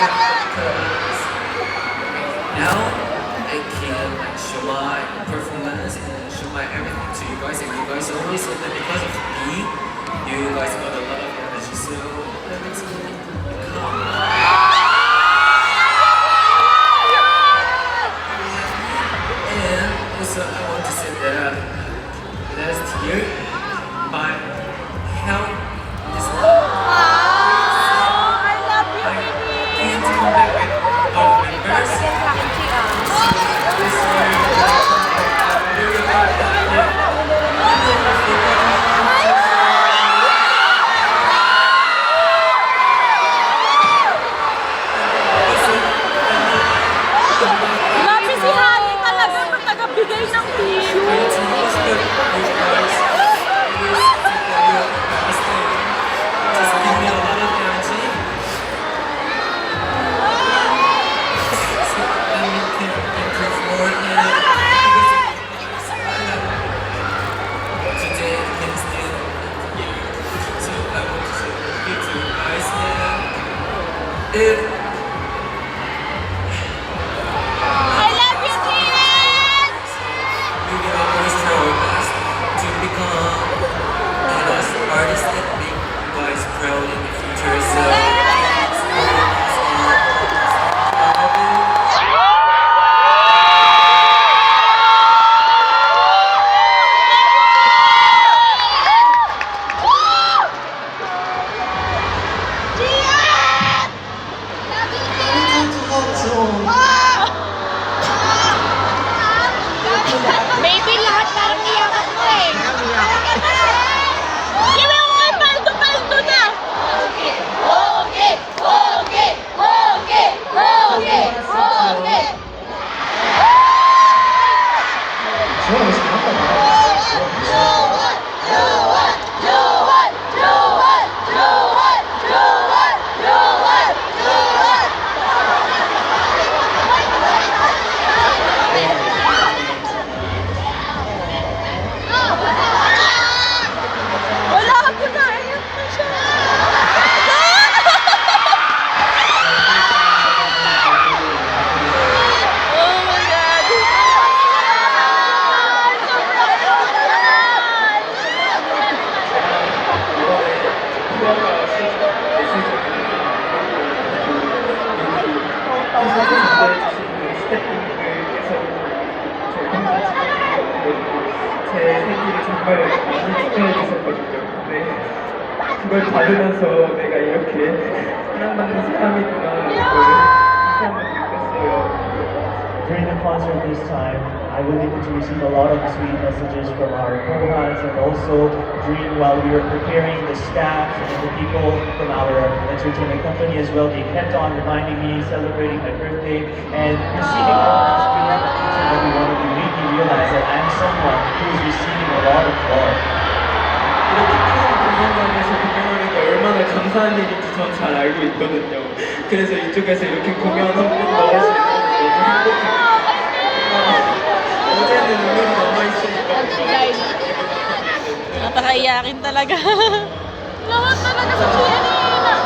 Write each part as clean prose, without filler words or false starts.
because now I can like show my performance and show my everything to you guys, and you guys always said that because of me, you guys got a lot of energy. So that makes me and also I want to say that last year my health is I love you, I baby! can't come back with all members. This year, very hard. Grabe si Hani talaga pag tagabigay ng tissue. If I love you, Jian! we will always try our best to become an artist that make you guys proud in the future. So Baby, lahat parang iyakan mo eh. Sige mo nga, paldo na! Wala ako na, iyak na siya. Oh my God! 제 생일을 정말 많이 축하해 주셨거든요. 근데 그걸 받으면서 내가 이렇게 사랑받는 사람이구나 이걸 다시 한번 느꼈어요. During the concert this time, I was able to receive a lot of sweet messages from our Kohans, and also while we were preparing the staff and the people from our entertainment company as well, they kept on reminding me, celebrating my birthday, and receiving all of these feelings from each and every one of you made me realize that I'm someone who is receiving a lot of love. 이렇게 큰 공연장에서 공연하는 게 얼마나 감사한 일인지 전 잘 알고 있거든요. 그래서 이쪽에서 이렇게 공연 한번 넣을 수 있어서 너무 행복해요. 어제는 눈물이 남아있으니까 Napakaiyakin talaga. Lahat talaga sa Jian eh.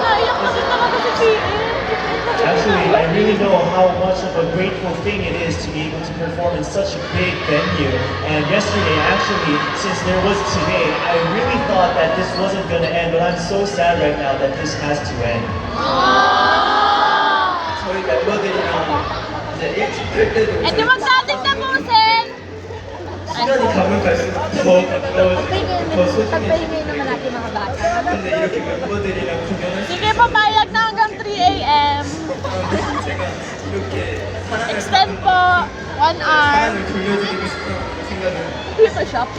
Naiyak kasi talaga sa Jian. Actually, I really know how much of a grateful thing it is to be able to perform in such a big venue. And yesterday, actually, since there was today, I really thought that this wasn't going to end, but I'm so sad right now that this has to end. 저희 멤버들이랑 이제 일찍 할 때도 Eh di wag nating tapusin! 시간이 가면 갈수록 더 가까워지고 더 소중해지고 naman natin mga bata. 근데 이렇게 멤버들이랑 공연할 수 Sige, papayag na hanggang 3 a.m. 있어서 제가 이렇게 사랑을 Extend po, 1 hour. 사랑을 돌려드리고 싶다는 생각을 Dito shop.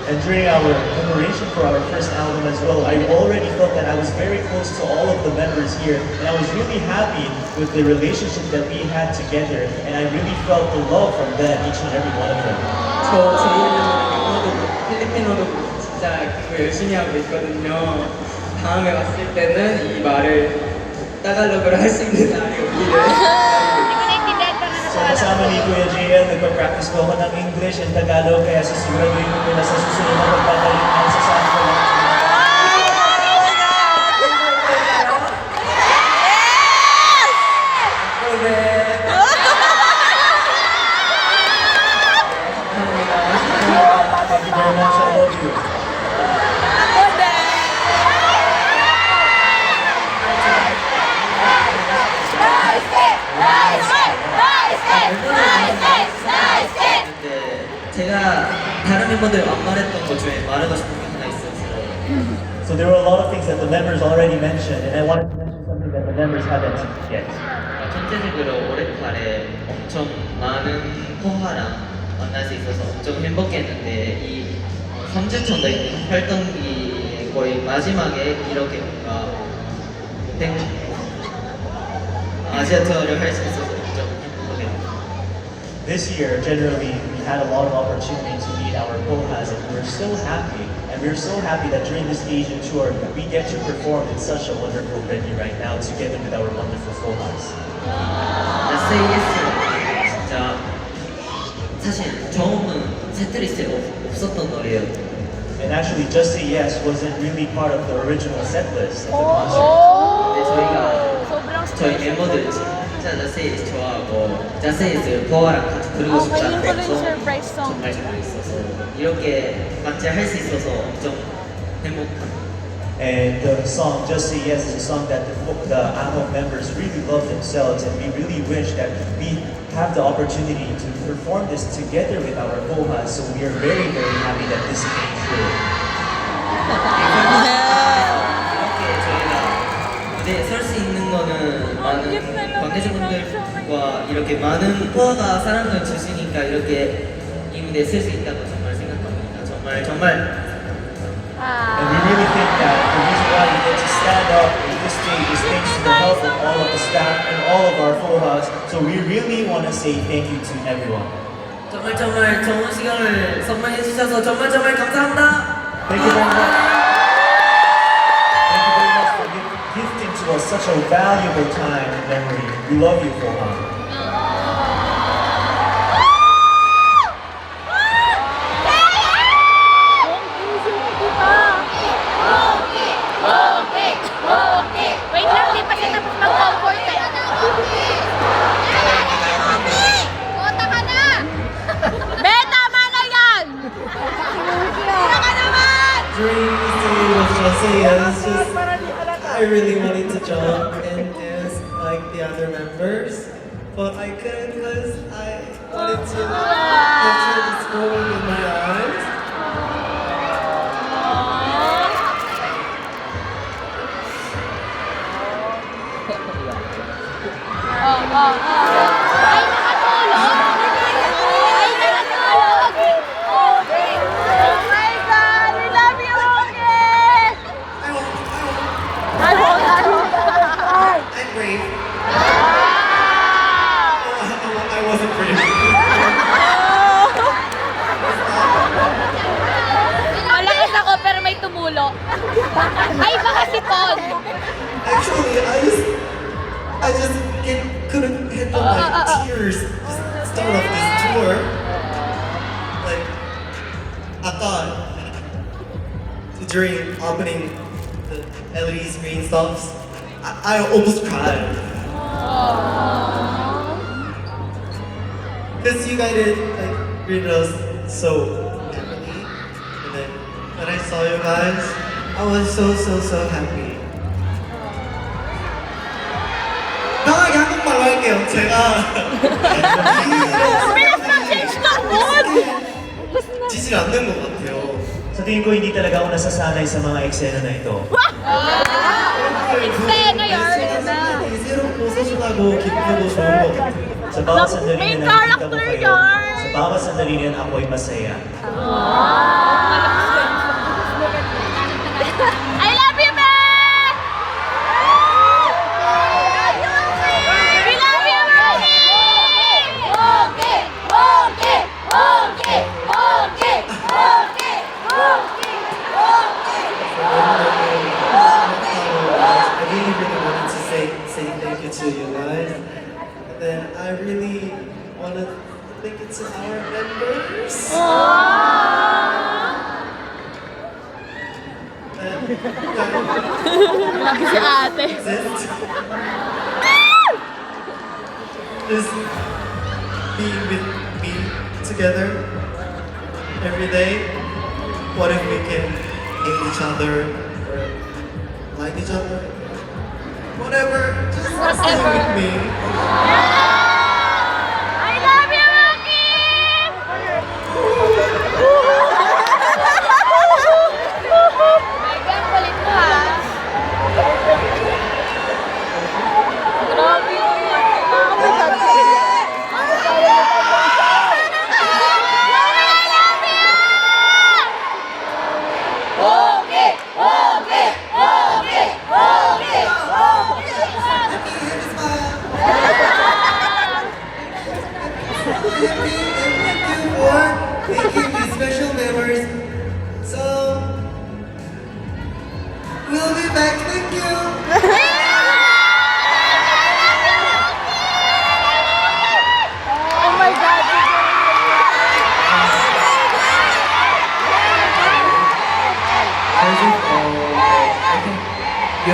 And during our preparation for our first album as well, I already felt that I was very close to all of the members here, and I was really happy with the relationship that we had together, and I really felt the love from them, each and every one of them. 저 제 이름은 영어도 필리핀어도 진짜 열심히 하고 있거든요. 다음에 왔을 때는 이 말을 따갈로그로 할 수 있는 날이 오기를. So kasama ni Kuya JL, nagpa-practice po ako ng English and Tagalog, kaya sisiguraduhin ko na sa susunod na pagbabalik na sa Santo lang. 멤버들 안 말했던 것 중에 말하고 싶은 게 하나 있어서 So there were a lot of things that the members already mentioned, and I wanted to mention something that the members haven't yet. 전체적으로 올해달에 엄청 많은 포화랑 만날 수 있어서 엄청 행복했는데 이 3주 전 활동기 거의 마지막에 이렇게 뭔가 아시아 투어를 할 수 있어서 엄청 행복했어요. This year, generally, we had a lot of opportunity to meet our Pohas, and we were so happy. And we were so happy that during this Asian tour, we get to perform in such a wonderful venue right now, together with our wonderful Pohas. Say Yes 진짜 사실 처음은 세트리스트에 없었던 노래예요. And actually, Just Say Yes wasn't really part of the original set list of the Oh. concert. 근데 저희 멤버들 진짜 Say Yes 좋아하고 Say Yes 포화랑 같이 부르고 Okay, 싶다는 yun pala yung 해서 surprise song. 정말 잘했어서 이렇게 같이 할 수 있어서 엄청 행복합니다. And the song Just Say Yes is a song that the AMO members really love themselves, and we really wish that we have the opportunity to perform this together with our Pohas, so we are very, very happy that this came true. 이렇게 저희가 무대에 설 수 있는 거는 많은 관계자분들과 이렇게 많은 포화가 사랑을 주시니까 이렇게 이 무대에 설 수 있다고 정말 생각합니다. 정말 And we really think that the reason why we get to stand up in this stage is thanks to the help of all of the staff and all of our Pohas, so we really want to say thank you to everyone. 정말 좋은 시간을 선물해 주셔서 정말 감사합니다. Thank you very much. Thank you very much for gifting to us such a valuable time and memory. We love you, Poha. Wait lang, di pa siya tapos mag-comfort eh. Bota ka na! Be, tama na yan! Bota ka naman! During this day of Just Say Yes, I really wanted to jump and dance like the other members, but I couldn't because I wanted to capture this moment with my eyes. Ay, nakatulog! Ay, nakatulog! Oh my God! We love you, okay! I won't. I I'm brave. I wasn't brave. Malakas ako pero may tumulo. Ay, baka si Paul! Actually, I just couldn't handle my tears to start off this tour. Like, I thought during opening the LED screen stops, I almost cried. Because you guys greeted us so heavily, and then when I saw you guys, I was so happy. 편하게 한국말로 할게요. 제가 Bilis na change ng mood! 지질 않는 것 같아요. Sa tingin ko, hindi talaga ako nasasanay sa mga eksena na ito. Eksena yun! 새롭고 소중하고 기쁘고 좋은 것 같아요. Sa bawat sandali Main na nakikita ko character kayo, yarn! sa bawat sandali na ako'y masaya. I love you, man! We love you, Rocky! Okay, okay, okay, okay, okay, okay, okay. I really wanted to say thank you to you guys. And then I really want to thank you to our members. Lagi si ate. Exist. Just being with me together every day. What if we can hate each other or like each other? Whatever, just stay with me. I love you, Rocky!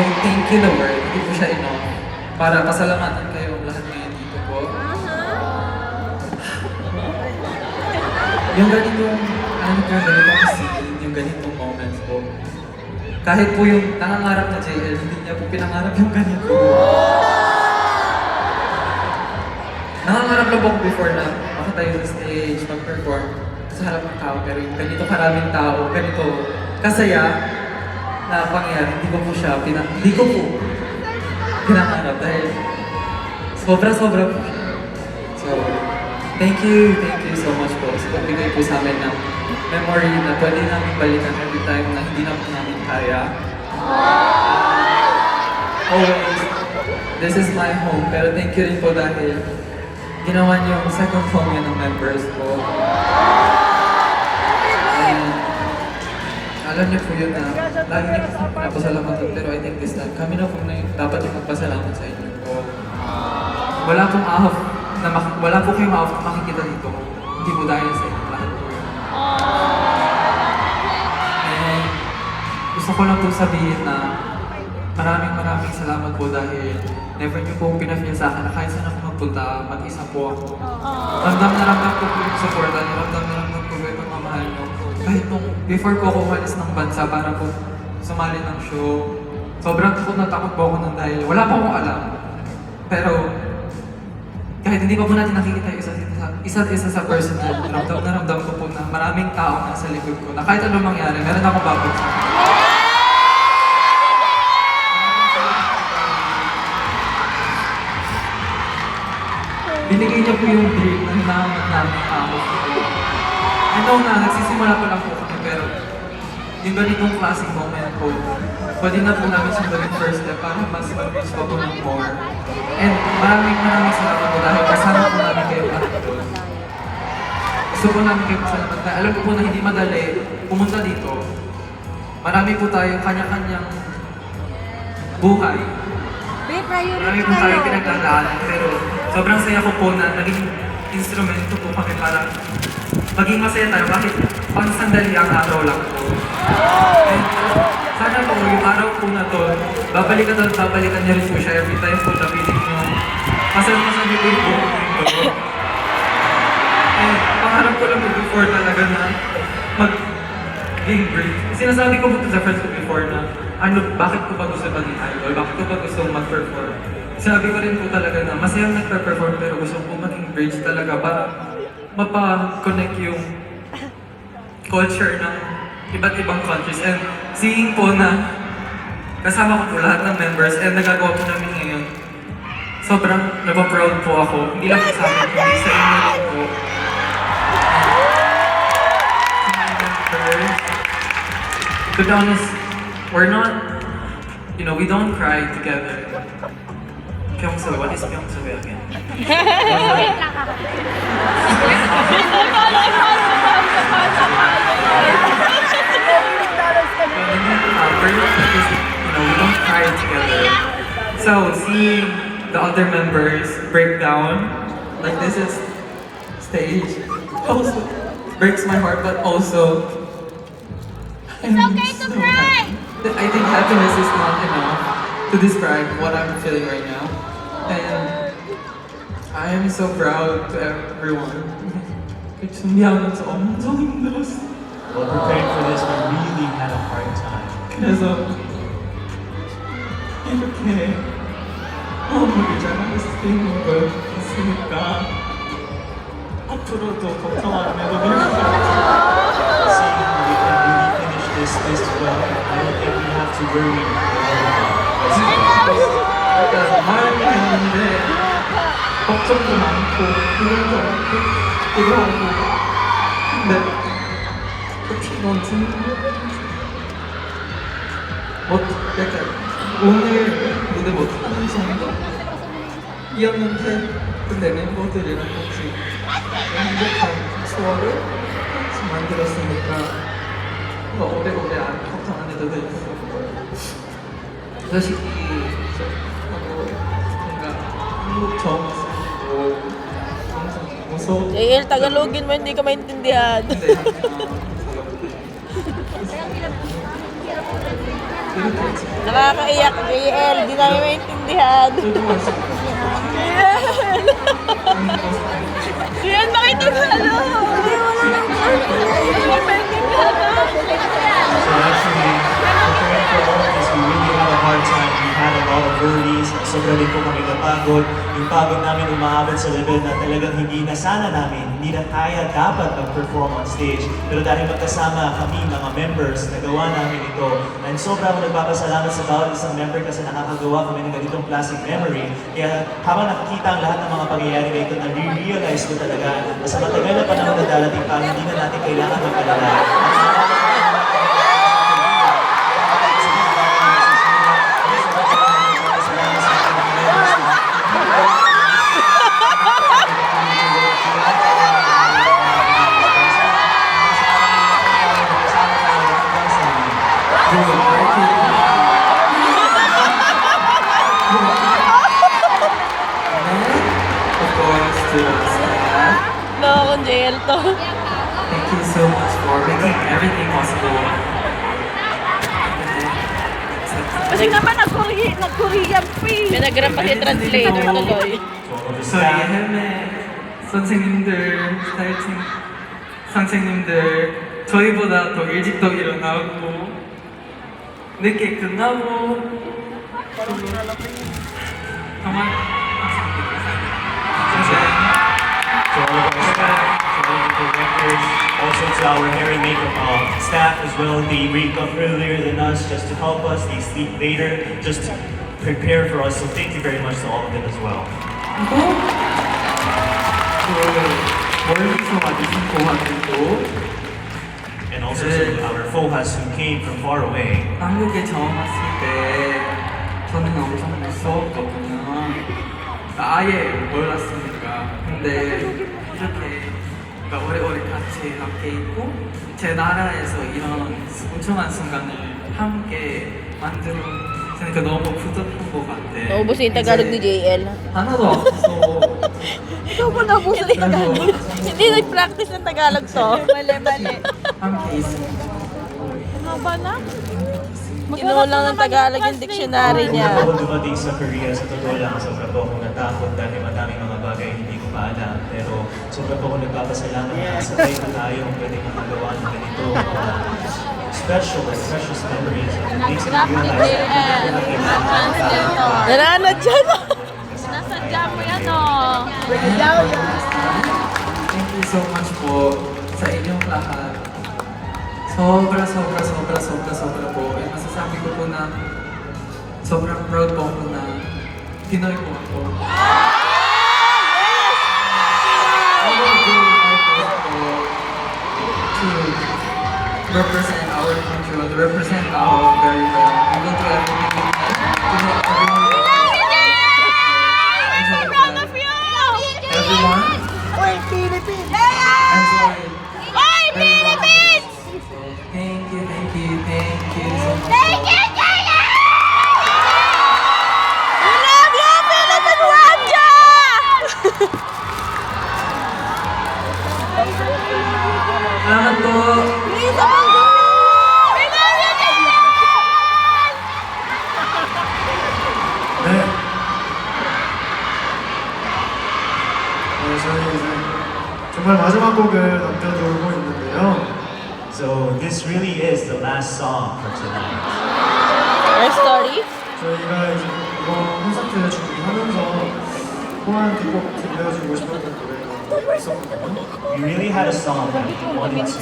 yung thank you na word, hindi po siya enough. Para pasalamatan kayo lahat ngayon dito po. Yung ganitong, ganitong scene, yung ganitong moments po. Kahit po yung nangangarap na JL, hindi niya po pinangarap yung ganito. Nangangarap lang po ako before na makatayo sa stage, mag-perform sa harap ng tao, pero yung ganito karaming tao, ganito kasaya na pangyayari, hindi ko po pinangarap dahil sobra-sobra po siya. So, thank you so much po. So, pagbigay po sa amin ng memory na pwede namin balikan every time na hindi na po namin kaya. Always, this is my home. Pero thank you rin po dahil ginawa niyo yung second home yun ng members ko. And alam niyo po yun na lagi niyo po pinapasalamatan, pero I think this time kami na po na yung dapat yung magpasalamat sa inyo po. Wala pong ahaf wala po kayong ahaf na makikita dito. Hindi po dahil sa inyo lahat po. And gusto ko lang po sabihin na maraming salamat po dahil never niyo po pinafeel sa akin na kahit saan ako magpunta, mag-isa po ako. Ramdam na ramdam po yung support, ramdam na ramdam po yung pagmamahal niyo. Kahit nung before ko ako umalis ng bansa para po sumali ng show, sobrang natakot po ako nang dahil wala pa akong alam. Pero kahit hindi pa po natin nakikita yung isa't isa sa personal, ramdam na ramdam ko po na maraming tao nasa likod ko na kahit anong mangyari, meron akong babag sa akin. Binigay niya po yung dream na hinahanap namin ako. I know na, nagsisimula pa lang po kami, pero yung ganitong klaseng moment po, pwede na po namin sundan yung first step para mas mag-reach pa po ng more. And maraming salamat po dahil kasama po namin kayo lahat doon. Gusto po namin kayo pasalamat na alam ko po na hindi madali pumunta dito. Marami po tayong kanya-kanyang buhay. Marami po tayong pinagdadaanan, pero sobrang saya ko po na naging instrumento po kami para maging masaya tayo. Bakit pang sandali ang araw lang po. And sana po yung araw po na to, babalikan niyo rin po siya every time po na feeling nyo. Masaya po yung buhay ko. And pangarap ko lang before talaga na mag-game break. Sinasabi ko po sa friends ko before na bakit ko ba gusto maging idol? Bakit ko ba gusto mag-perform? Sabi ko rin po talaga na masayang nagpe-perform pero gusto ko maging bridge talaga para mapa-connect yung culture ng iba't ibang countries. And seeing po na kasama ko po lahat ng members and nagagawa po namin ngayon, sobrang napaproud po ako. Hindi lang po sa amin, kundi sa inyo rin po. Sa my members, to be honest, we're not, we don't cry together. Pyeongso, what is Pyeongso again? We don't cry together. So seeing the other members break down, like this is stage, also breaks my heart, but also It's okay to cry! I think happiness is not enough to describe what I'm feeling right now. And I am so proud to everyone. 준비하면서 엄청 힘들었어. Well, preparing for this, we really had a hard time. 그래서 이렇게 마무리 잘할 수 있는 걸 있으니까 앞으로도 걱정 안 해도 될 것 같아요. Seeing we can really finish this well, I don't think we have to worry. 일단 마음이 있는데 걱정도 많고 두려움도 많고 두려워하고 근데 넌 약간 오늘 무대 못하는 정도이었는데 근데 멤버들이랑 같이 행복한 추억을 같이 만들었으니까 뭔가 오래오래 걱정 안 해도 되겠어. 솔직히 뭔가 한국 처음 왔고 항상 무서워. JL, Tagalogin mo, hindi ka maintindihan. 근데 이렇게 Nakakaiyak, JL. Di namin maintindihan. JL! JL, bakit naghalo? Hindi, wala nang So actually, preparing for all of this, we really had a hard time. We had a lot of worries. Sobrang din po kami napagod. Yung pagod namin umaabot sa level na talagang hindi na sana namin, hindi na kaya dapat mag-perform on stage. Pero dahil magkasama kami, mga members, nagawa namin ito. And sobrang nagpapasalamat sa bawat isang member kasi nakakagawa kami ng ganitong classic memory. Kaya habang nakikita ang lahat ng mga pangyayari na ito, na-realize ko talaga na sa matagal na panahon na darating pa, hindi na natin kailangan mag-alala. Of course, to the staff. No, kung JL to. Thank you so much for making everything possible. Kasi naman nag-Korean free. May nag-grab pa si translator tuloy. 저희 헬멧 선생님들, 스타일팀 선생님들 저희보다 더 일찍 더 일어나고 늦게 끝나고 정말 To all of our staff, to all of the directors, also to our hair and makeup staff as well. They wake up earlier than us just to help us. They sleep later just to prepare for us. So thank you very much to all of them as well. 멀리서 와주신 고맙고 And also to our FOHAs who came from far away. 한국에 처음 왔을 때 저는 엄청 무서웠거든요. 아예 몰랐으니까. 근데 이렇게 그러니까 오래오래 같이 함께 있고 제 나라에서 이런 소중한 순간을 함께 만들어 그러니까 너무 뿌듯한 것 같아. Naubos yung Tagalog ni JL. 하나도 안 무서워. Ikaw po naubos yung Tagalog. Hindi nag-practice ng Tagalog to. Mali. 함께 있으니까. Haba na? Kinuha lang ng Tagalog yung dictionary niya. Ako dumating sa Korea, sa totoo lang, sobrang po akong natakot dahil madaming mga bagay hindi ko pa alam. Pero sobrang po akong nagpapasalamat na sabay na tayong pwede makagawa ng ganito. Special and precious memories. And it makes me realize Nananad dyan. Nasadya mo yan, Thank you so much po sa inyong lahat. Sobra po. And masasabi ko po na sobrang proud po ako na Pinoy po ako. I will do my best po to represent our country, to represent our very well. I will do everything we can to make everyone everyone? Oy, Philippines! I'm sorry. Oy, Philippines! Thank you so much. Thank you, Jaya! We love you, Philippine Wanja! Salamat po. Lisa Mangguni! We love you, Jaya! 네. 저희 이제 정말 마지막 곡을 남겨두고 있는데요. So this really is the last song for tonight. Our story? 저희가 이제 이번 콘서트 준비하면서 호환한테 꼭 들려주고 싶었던 노래가 있었거든요. We really had a song that we wanted to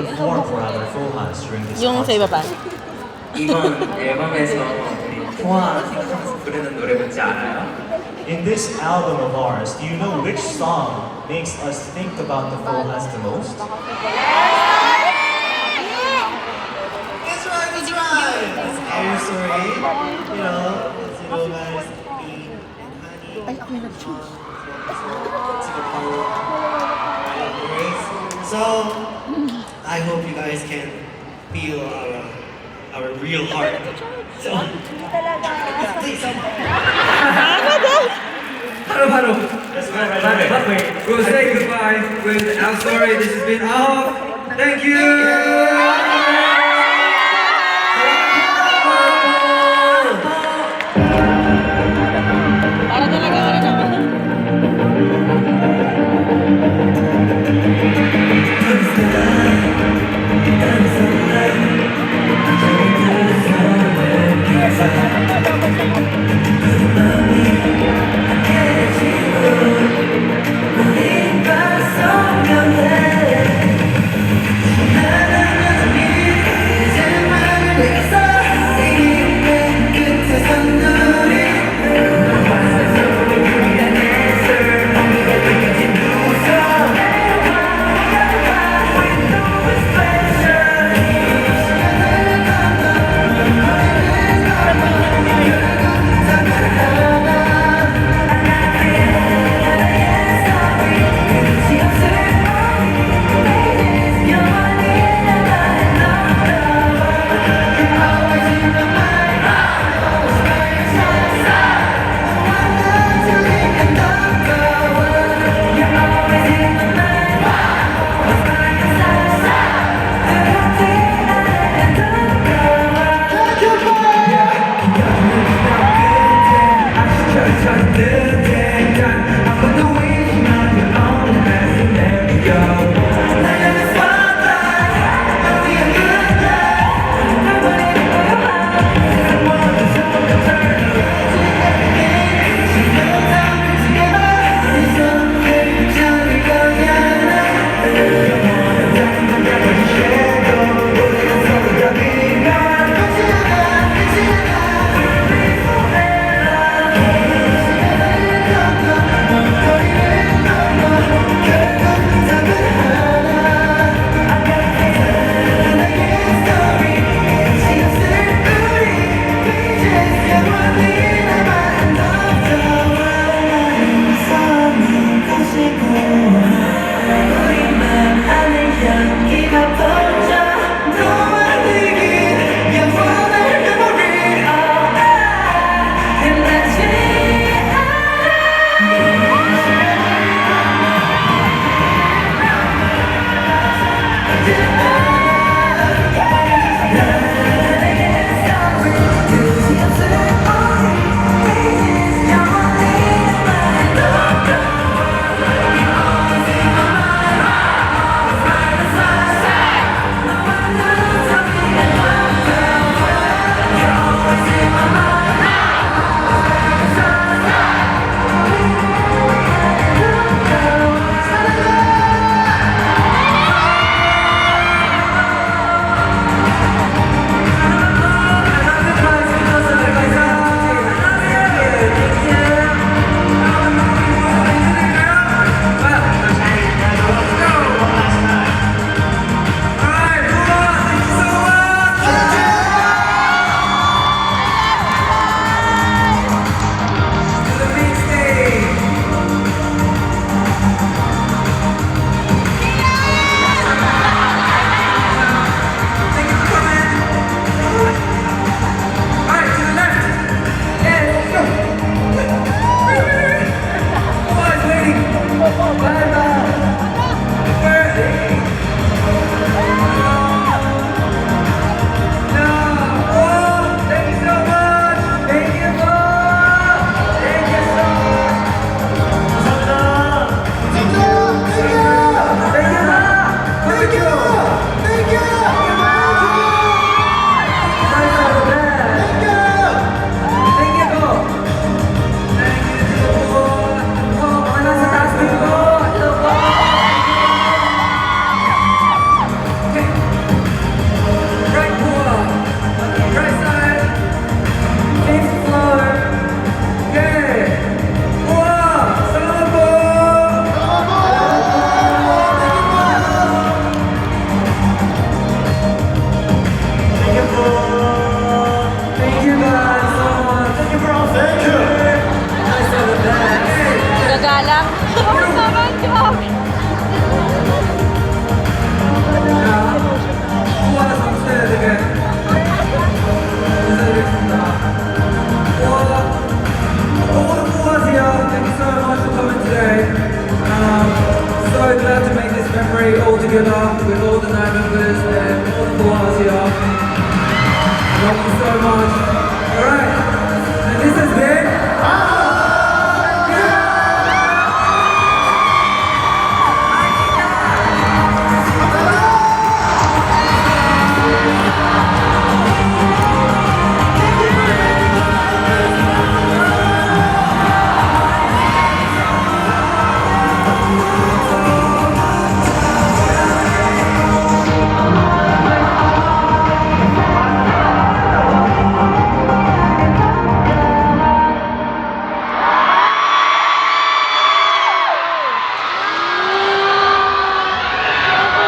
perform for our FOHAs during this Yung sa iba pa. 이번 앨범에서 우리 포화 생각하면서 부르는 노래 뭔지 알아요? In this album of ours, do you know which song makes us think about the FOHAs the most? That's right! It's our story. You know, guys, me and Honey. So, I hope you guys can feel our real heart. So, please. 바로. Let's go right away. We'll say goodbye with I'm sorry this has been all. Thank you.